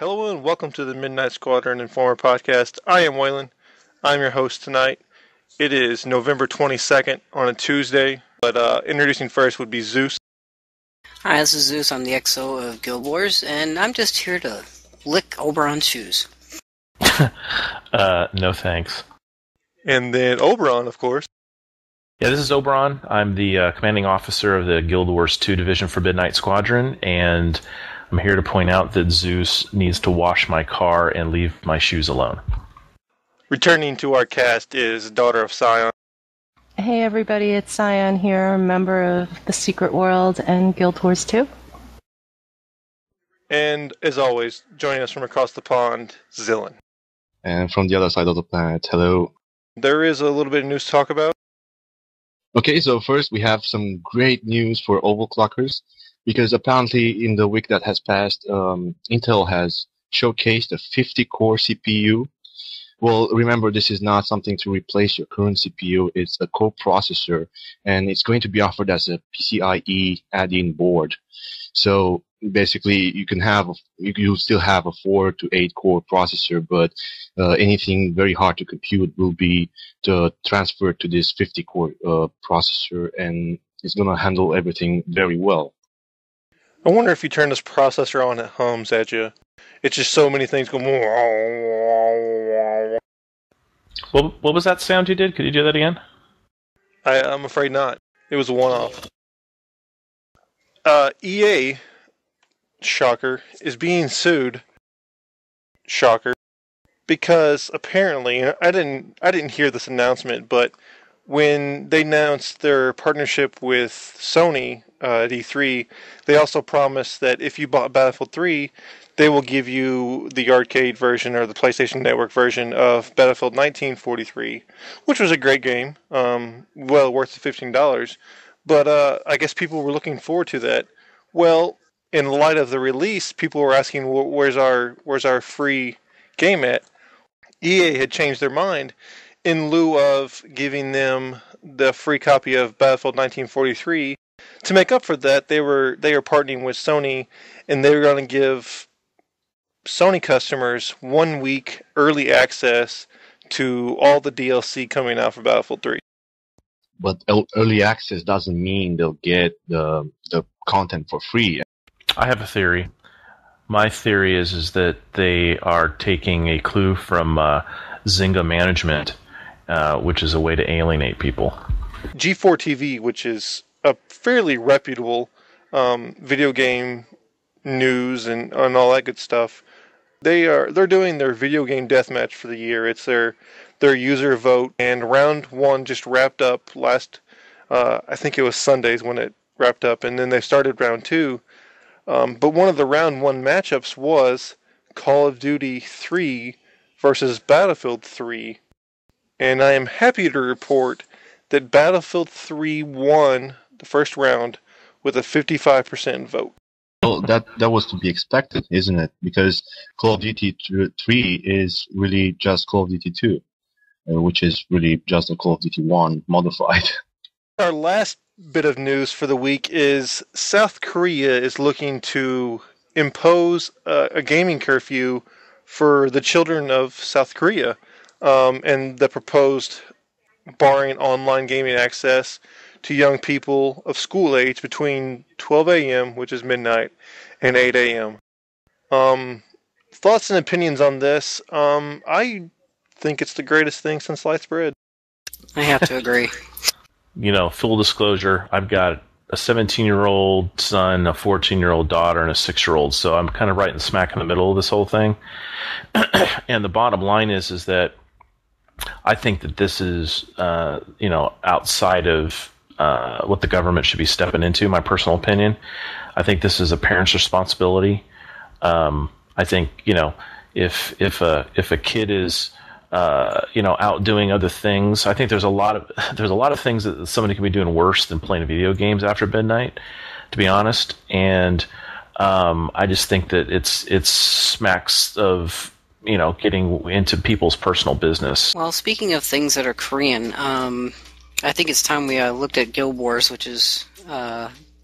Hello and welcome to the Midnight Squadron Informer Podcast. I am Waylon. I'm your host tonight. It is November 22nd on a Tuesday, but introducing first would be Zeus. Hi, this is Zeus. I'm the XO of Guild Wars, and I'm just here to lick Oberon's shoes. No thanks. And then Oberon, of course. Yeah, this is Oberon. I'm the commanding officer of the Guild Wars 2 division for Midnight Squadron, and I'm here to point out that Zeus needs to wash my car and leave my shoes alone. Returning to our cast is Daughter of Scion. Hey everybody, it's Scion here, a member of the Secret World and Guild Wars 2. And, as always, joining us from across the pond, Zillin. And from the other side of the planet, hello. There is a little bit of news to talk about. Okay, so first we have some great news for overclockers, because apparently in the week that has passed, Intel has showcased a 50-core CPU. Well, remember, this is not something to replace your current CPU. It's a core processor, and it's going to be offered as a PCIe add-in board. So basically, you'll still have a 4 to 8 core processor, but anything very hard to compute will be transferred to this 50-core processor, and it's going to handle everything very well. I wonder if you turn this processor on, it hums at you. It's just so many things going. What was that sound you did? Could you do that again? I'm afraid not. It was a one-off. EA, shocker, is being sued. Shocker, because apparently, I didn't hear this announcement, but when they announced their partnership with Sony at E3, they also promised that if you bought Battlefield 3, they will give you the arcade version or the PlayStation Network version of Battlefield 1943, which was a great game, well worth the $15. But I guess people were looking forward to that. Well, in light of the release, people were asking, where's our free game at? EA had changed their mind. In lieu of giving them the free copy of Battlefield 1943, to make up for that, they were partnering with Sony, and they were going to give Sony customers 1 week early access to all the DLC coming out for Battlefield 3. But early access doesn't mean they'll get the content for free. I have a theory. My theory is that they are taking a clue from Zynga management, which is a way to alienate people. G4 TV, which is a fairly reputable video game news and all that good stuff, they're doing their video game deathmatch for the year. It's their user vote, and round 1 just wrapped up last. I think it was Sundays when it wrapped up, and then they started round 2. But one of the round 1 matchups was Call of Duty 3 versus Battlefield 3. And I am happy to report that Battlefield 3 won the first round with a 55% vote. Well, that was to be expected, isn't it? Because Call of Duty 3 is really just Call of Duty 2, which is really just a Call of Duty 1 modified. Our last bit of news for the week is South Korea is looking to impose a gaming curfew for the children of South Korea. And the proposed barring online gaming access to young people of school age between 12 a.m., which is midnight, and 8 a.m. Thoughts and opinions on this? I think it's the greatest thing since sliced bread. I have to agree. Full disclosure, I've got a 17-year-old son, a 14-year-old daughter, and a 6-year-old, so I'm kind of right in smack in the middle of this whole thing. And the bottom line is that I think that this is, outside of what the government should be stepping into, my personal opinion. I think this is a parent's responsibility. I think, if a kid is, out doing other things, I think there's a lot of things that somebody can be doing worse than playing video games after midnight, to be honest. And I just think that it's smacks of getting into people's personal business. Well, speaking of things that are Korean, I think it's time we looked at Guild Wars, which is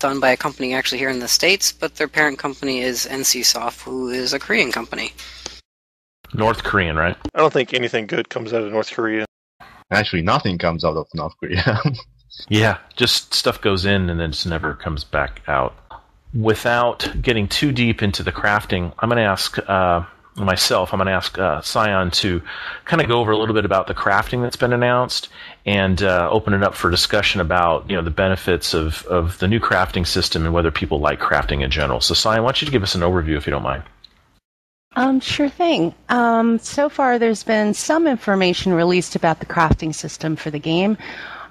done by a company actually here in the States, but their parent company is NCSoft, who is a Korean company. North Korean, right? I don't think anything good comes out of North Korea. Actually, nothing comes out of North Korea. Yeah, just stuff goes in and then just never comes back out. Without getting too deep into the crafting, I'm going to ask Scion to kind of go over a little bit about the crafting that's been announced and open it up for discussion about the benefits of the new crafting system and whether people like crafting in general. So Scion, why don't you give us an overview if you don't mind? Sure thing. So far, there's been some information released about the crafting system for the game.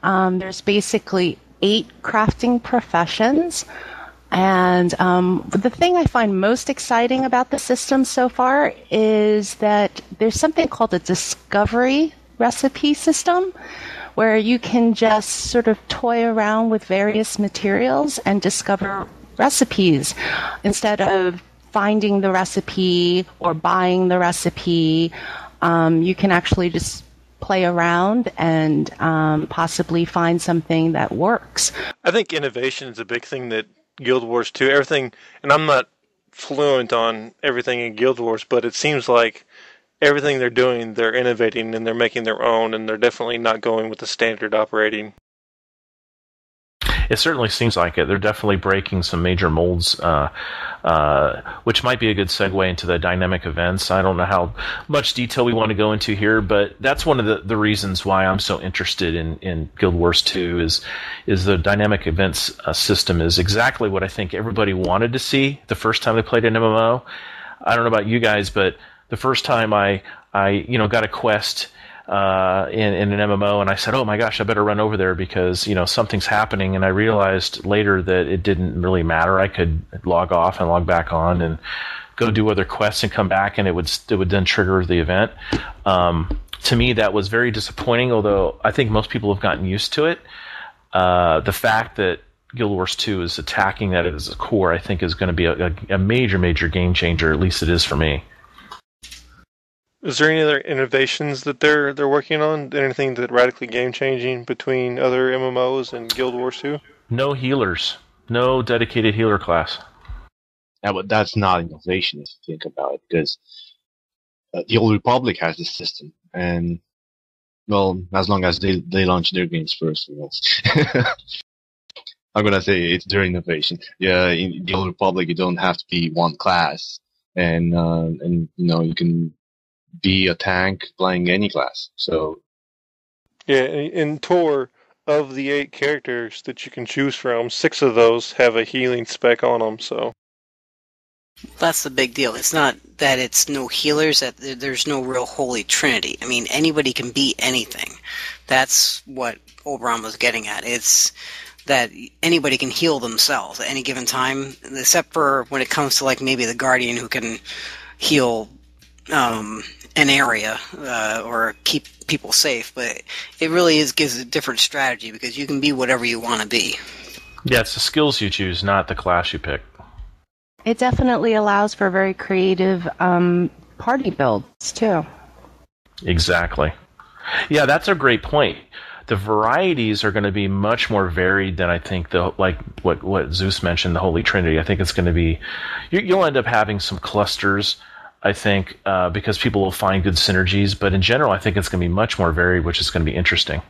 There's basically 8 crafting professions. And the thing I find most exciting about the system so far is that there's something called a discovery recipe system, where you can just sort of toy around with various materials and discover recipes instead of finding the recipe or buying the recipe. You can actually just play around and possibly find something that works. I think innovation is a big thing that Guild Wars 2, everything, and I'm not fluent on everything in Guild Wars, but it seems like everything they're doing, they're innovating and they're making their own, and they're definitely not going with the standard operating. It certainly seems like it. They're definitely breaking some major molds, which might be a good segue into the dynamic events. I don't know how much detail we want to go into here, but that's one of the reasons why I'm so interested in Guild Wars 2 is the dynamic events system is exactly what I think everybody wanted to see the first time they played an MMO. I don't know about you guys, but the first time I got a quest in an MMO, and I said, oh my gosh, I better run over there because something's happening, and I realized later that it didn't really matter. I could log off and log back on and go do other quests and come back, and it would then trigger the event. To me, that was very disappointing, although I think most people have gotten used to it. The fact that Guild Wars 2 is attacking that as a core, I think is going to be a major game changer, at least it is for me. Is there any other innovations that they're working on? Anything that radically game-changing between other MMOs and Guild Wars 2? No healers. No dedicated healer class. Yeah, but that's not innovation if you think about it, because the Old Republic has this system, and well, as long as they launch their games first, I'm gonna say it's their innovation. Yeah, in the Old Republic, you don't have to be one class, and you can be a tank playing any class. So yeah, in Tor, of the 8 characters that you can choose from, 6 of those have a healing spec on them. So that's the big deal. It's not that it's no healers, that there's no real holy trinity. I mean, anybody can be anything. That's what Oberon was getting at. It's that anybody can heal themselves at any given time, except for when it comes to like maybe the Guardian, who can heal an area or keep people safe. But it really gives a different strategy, because you can be whatever you want to be. Yeah, it's the skills you choose, not the class you pick. It definitely allows for very creative party builds, too. Exactly. Yeah, that's a great point. The varieties are going to be much more varied than I think what Zeus mentioned, the Holy Trinity. I think it's going to be... You'll end up having some clusters, I think, because people will find good synergies. But in general, I think it's going to be much more varied, which is going to be interesting.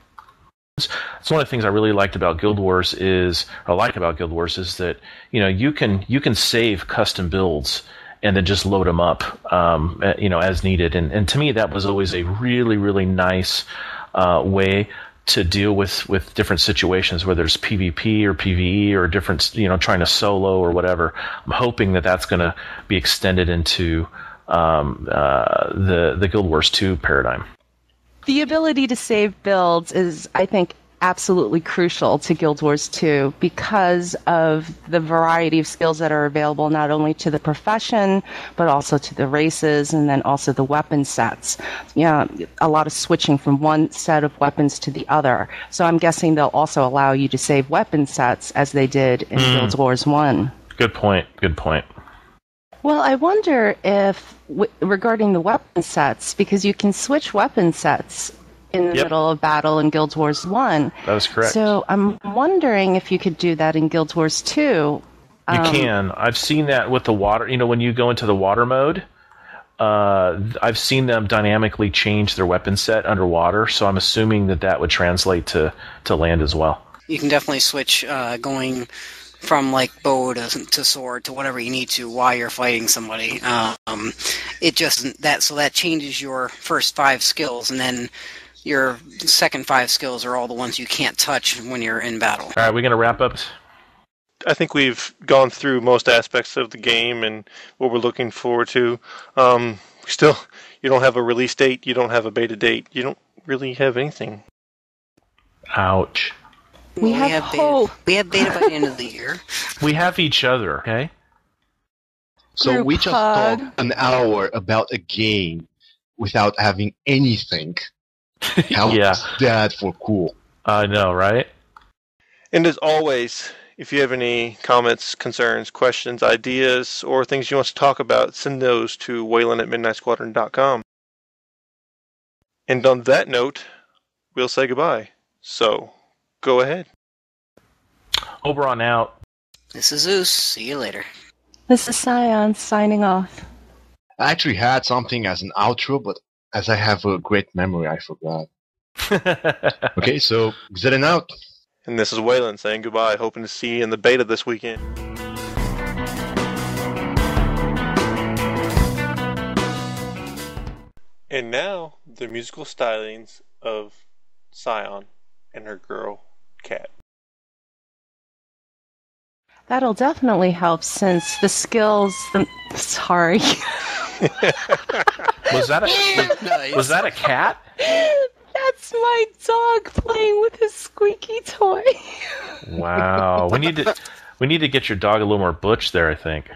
It's one of the things I really liked about Guild Wars is that you can save custom builds and then just load them up as needed. And to me, that was always a really, really nice way to deal with different situations, whether it's PvP or PvE or different, trying to solo or whatever. I'm hoping that that's going to be extended into the Guild Wars 2 paradigm. The ability to save builds is, I think, absolutely crucial to Guild Wars 2 because of the variety of skills that are available not only to the profession, but also to the races and then also the weapon sets. Yeah, a lot of switching from one set of weapons to the other. So I'm guessing they'll also allow you to save weapon sets as they did in Guild Wars 1. Good point. Well, I wonder if, regarding the weapon sets, because you can switch weapon sets in the middle of battle in Guild Wars 1. That is correct. So I'm wondering if you could do that in Guild Wars 2. You can. I've seen that with the water. When you go into the water mode, I've seen them dynamically change their weapon set underwater, so I'm assuming that would translate to land as well. You can definitely switch going from like bow to sword to whatever you need to while you're fighting somebody. It just that changes your first 5 skills, and then your second 5 skills are all the ones you can't touch when you're in battle. All right, we're going to wrap up. I think we've gone through most aspects of the game and what we're looking forward to. Still, you don't have a release date. You don't have a beta date. You don't really have anything. Ouch. We have hope. We have beta by the end of the year. We have each other, okay? So we just talked an hour about a game without having anything. How is that for cool? I know, right? And as always, if you have any comments, concerns, questions, ideas, or things you want to talk about, send those to Waylon@MidnightSquadron.com. And on that note, we'll say goodbye. So, go ahead. Oberon out. This is Zeus. See you later. This is Scion signing off. I actually had something as an outro, but as I have a great memory, I forgot. Okay, so Zedden out. And this is Waylon saying goodbye, hoping to see you in the beta this weekend. And now, the musical stylings of Scion and her girl, Cat. That'll definitely help since the skills... Sorry. Was that a cat? That's my dog playing with his squeaky toy. Wow. We need to get your dog a little more butch there, I think.